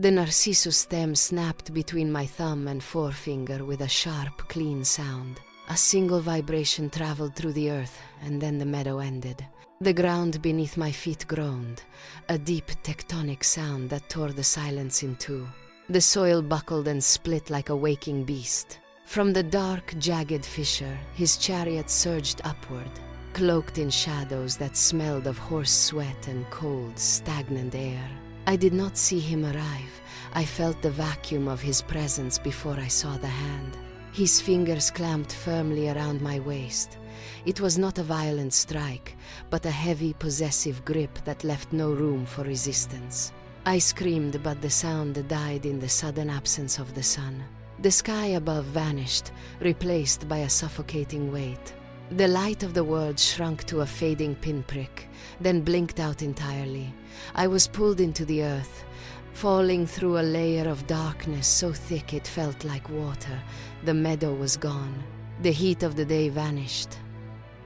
The narcissus stem snapped between my thumb and forefinger with a sharp, clean sound. A single vibration traveled through the earth, and then the meadow ended. The ground beneath my feet groaned, a deep tectonic sound that tore the silence in two. The soil buckled and split like a waking beast. From the dark, jagged fissure, his chariot surged upward, cloaked in shadows that smelled of horse sweat and cold, stagnant air. I did not see him arrive. I felt the vacuum of his presence before I saw the hand. His fingers clamped firmly around my waist. It was not a violent strike, but a heavy, possessive grip that left no room for resistance. I screamed, but the sound died in the sudden absence of the sun. The sky above vanished, replaced by a suffocating weight. The light of the world shrunk to a fading pinprick, then blinked out entirely. I was pulled into the earth, falling through a layer of darkness so thick it felt like water. The meadow was gone. The heat of the day vanished.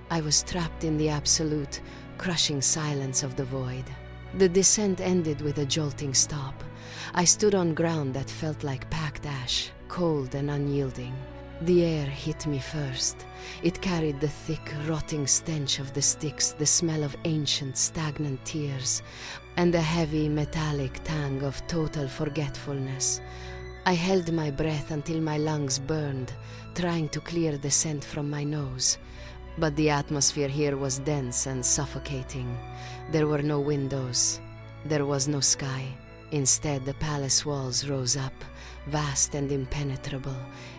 I was trapped in the absolute, crushing silence of the void. The descent ended with a jolting stop. I stood on ground that felt like packed ash, cold and unyielding. The air hit me first. It carried the thick, rotting stench of the sticks, the smell of ancient, stagnant tears, and the heavy, metallic tang of total forgetfulness. I held my breath until my lungs burned, trying to clear the scent from my nose. But the atmosphere here was dense and suffocating. There were no windows. There was no sky. Instead, the palace walls rose up, vast and impenetrable,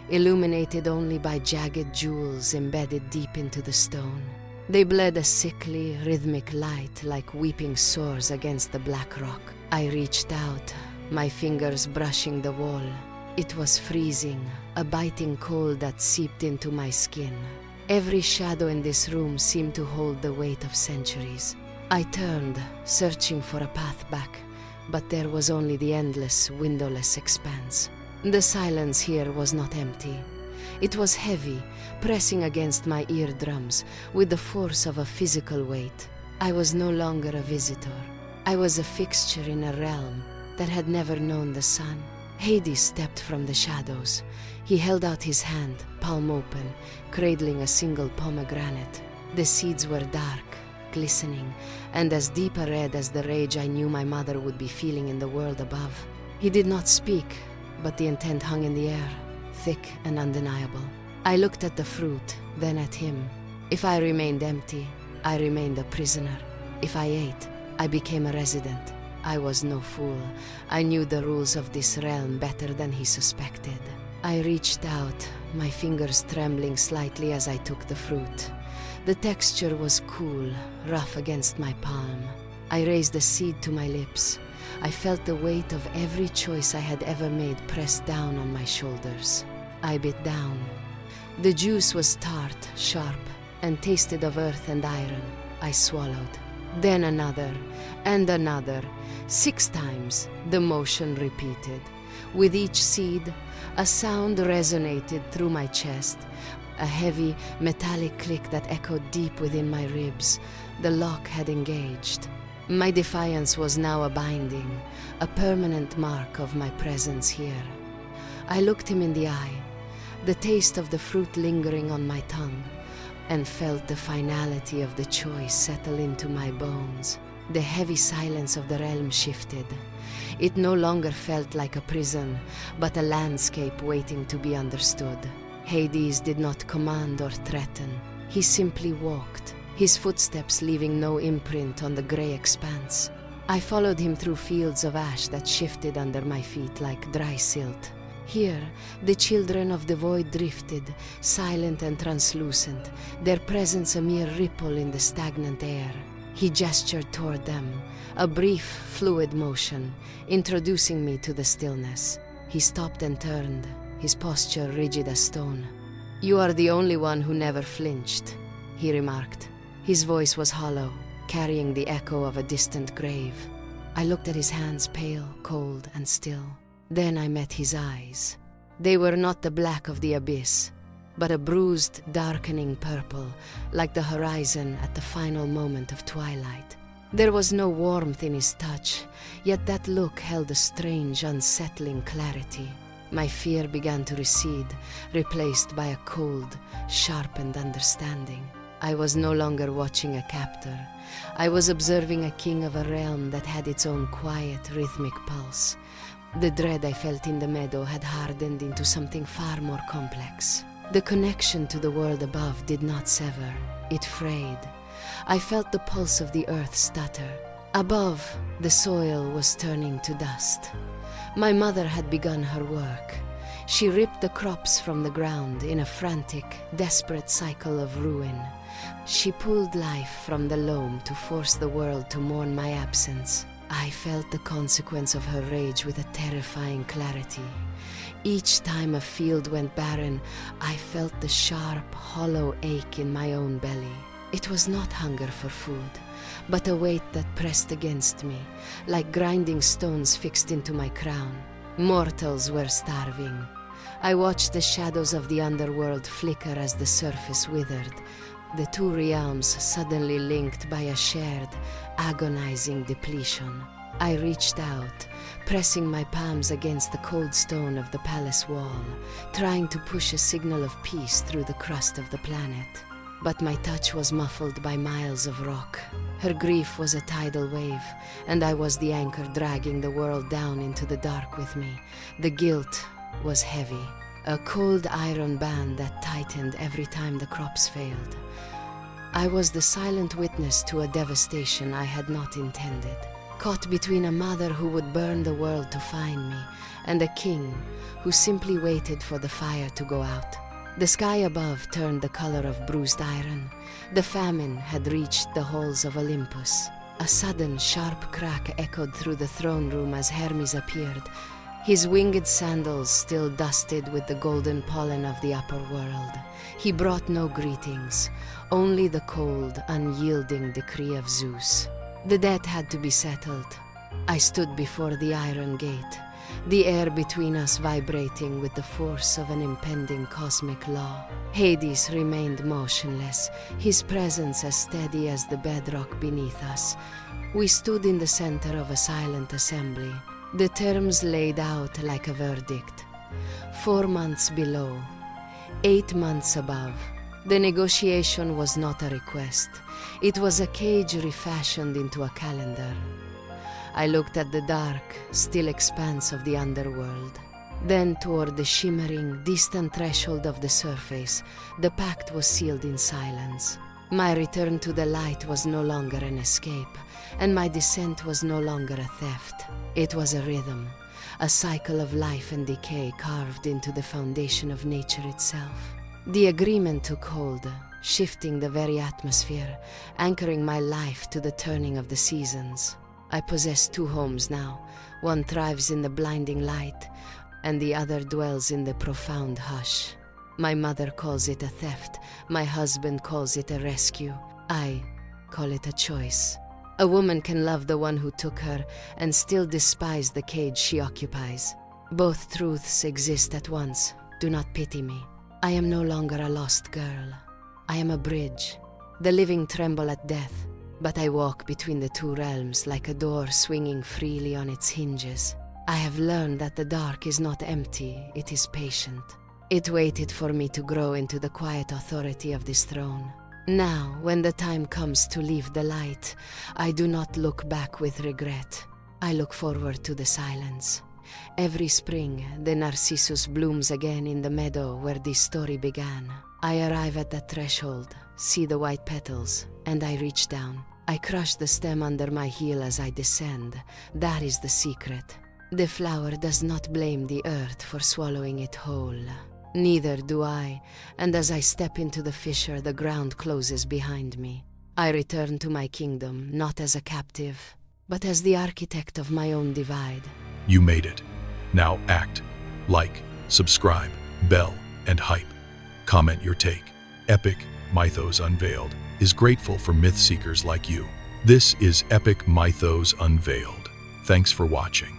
illuminated only by jagged jewels embedded deep into the stone. They bled a sickly, rhythmic light like weeping sores against the black rock. I reached out, my fingers brushing the wall. It was freezing, a biting cold that seeped into my skin. Every shadow in this room seemed to hold the weight of centuries. I turned, searching for a path back, but there was only the endless, windowless expanse. The silence here was not empty. It was heavy, pressing against my eardrums with the force of a physical weight. I was no longer a visitor. I was a fixture in a realm that had never known the sun. Hades stepped from the shadows. He held out his hand, palm open, cradling a single pomegranate. The seeds were dark, glistening, and as deep a red as the rage I knew my mother would be feeling in the world above. He did not speak, but the intent hung in the air, thick and undeniable. I looked at the fruit, then at him. If I remained empty, I remained a prisoner. If I ate, I became a resident. I was no fool. I knew the rules of this realm better than he suspected. I reached out, my fingers trembling slightly as I took the fruit. The texture was cool, rough against my palm. I raised the seed to my lips. I felt the weight of every choice I had ever made pressed down on my shoulders. I bit down. The juice was tart, sharp, and tasted of earth and iron. I swallowed. Then another, and another. 6 times, the motion repeated. With each seed, a sound resonated through my chest, a heavy, metallic click that echoed deep within my ribs. The lock had engaged. My defiance was now a binding, a permanent mark of my presence here. I looked him in the eye, the taste of the fruit lingering on my tongue, and felt the finality of the choice settle into my bones. The heavy silence of the realm shifted. It no longer felt like a prison, but a landscape waiting to be understood. Hades did not command or threaten. He simply walked, his footsteps leaving no imprint on the gray expanse. I followed him through fields of ash that shifted under my feet like dry silt. Here, the children of the void drifted, silent and translucent, their presence a mere ripple in the stagnant air. He gestured toward them, a brief, fluid motion, introducing me to the stillness. He stopped and turned, his posture rigid as stone. "You are the only one who never flinched," he remarked. His voice was hollow, carrying the echo of a distant grave. I looked at his hands, pale, cold, and still. Then I met his eyes. They were not the black of the abyss, but a bruised, darkening purple, like the horizon at the final moment of twilight. There was no warmth in his touch, yet that look held a strange, unsettling clarity. My fear began to recede, replaced by a cold, sharpened understanding. I was no longer watching a captor. I was observing a king of a realm that had its own quiet, rhythmic pulse. The dread I felt in the meadow had hardened into something far more complex. The connection to the world above did not sever. It frayed. I felt the pulse of the earth stutter. Above, the soil was turning to dust. My mother had begun her work. She ripped the crops from the ground in a frantic, desperate cycle of ruin. She pulled life from the loam to force the world to mourn my absence. I felt the consequence of her rage with a terrifying clarity. Each time a field went barren, I felt the sharp, hollow ache in my own belly. It was not hunger for food, but a weight that pressed against me, like grinding stones fixed into my crown. Mortals were starving. I watched the shadows of the underworld flicker as the surface withered, the two realms suddenly linked by a shared, agonizing depletion. I reached out, pressing my palms against the cold stone of the palace wall, trying to push a signal of peace through the crust of the planet. But my touch was muffled by miles of rock. Her grief was a tidal wave, and I was the anchor dragging the world down into the dark with me. The guilt was heavy, a cold iron band that tightened every time the crops failed. I was the silent witness to a devastation I had not intended, caught between a mother who would burn the world to find me, and a king who simply waited for the fire to go out. The sky above turned the color of bruised iron. The famine had reached the halls of Olympus. A sudden, sharp crack echoed through the throne room as Hermes appeared, his winged sandals still dusted with the golden pollen of the upper world. He brought no greetings, only the cold, unyielding decree of Zeus. The debt had to be settled. I stood before the iron gate, the air between us vibrating with the force of an impending cosmic law. Hades remained motionless, his presence as steady as the bedrock beneath us. We stood in the center of a silent assembly, the terms laid out like a verdict. 4 months below, 8 months above. The negotiation was not a request. It was a cage refashioned into a calendar. I looked at the dark, still expanse of the underworld. Then toward the shimmering, distant threshold of the surface, the pact was sealed in silence. My return to the light was no longer an escape, and my descent was no longer a theft. It was a rhythm, a cycle of life and decay carved into the foundation of nature itself. The agreement took hold, shifting the very atmosphere, anchoring my life to the turning of the seasons. I possess 2 homes now. One thrives in the blinding light, and the other dwells in the profound hush. My mother calls it a theft. My husband calls it a rescue. I call it a choice. A woman can love the one who took her and still despise the cage she occupies. Both truths exist at once. Do not pity me. I am no longer a lost girl. I am a bridge. The living tremble at death, but I walk between the 2 realms like a door swinging freely on its hinges. I have learned that the dark is not empty, it is patient. It waited for me to grow into the quiet authority of this throne. Now, when the time comes to leave the light, I do not look back with regret. I look forward to the silence. Every spring, the narcissus blooms again in the meadow where this story began. I arrive at that threshold, see the white petals, and I reach down. I crush the stem under my heel as I descend. That is the secret. The flower does not blame the earth for swallowing it whole. Neither do I, and as I step into the fissure, the ground closes behind me. I return to my kingdom, not as a captive, but as the architect of my own divide. You made it. Now act, like, subscribe, bell, and hype. Comment your take. Epic Mythos Unveiled is grateful for myth seekers like you. This is Epic Mythos Unveiled. Thanks for watching.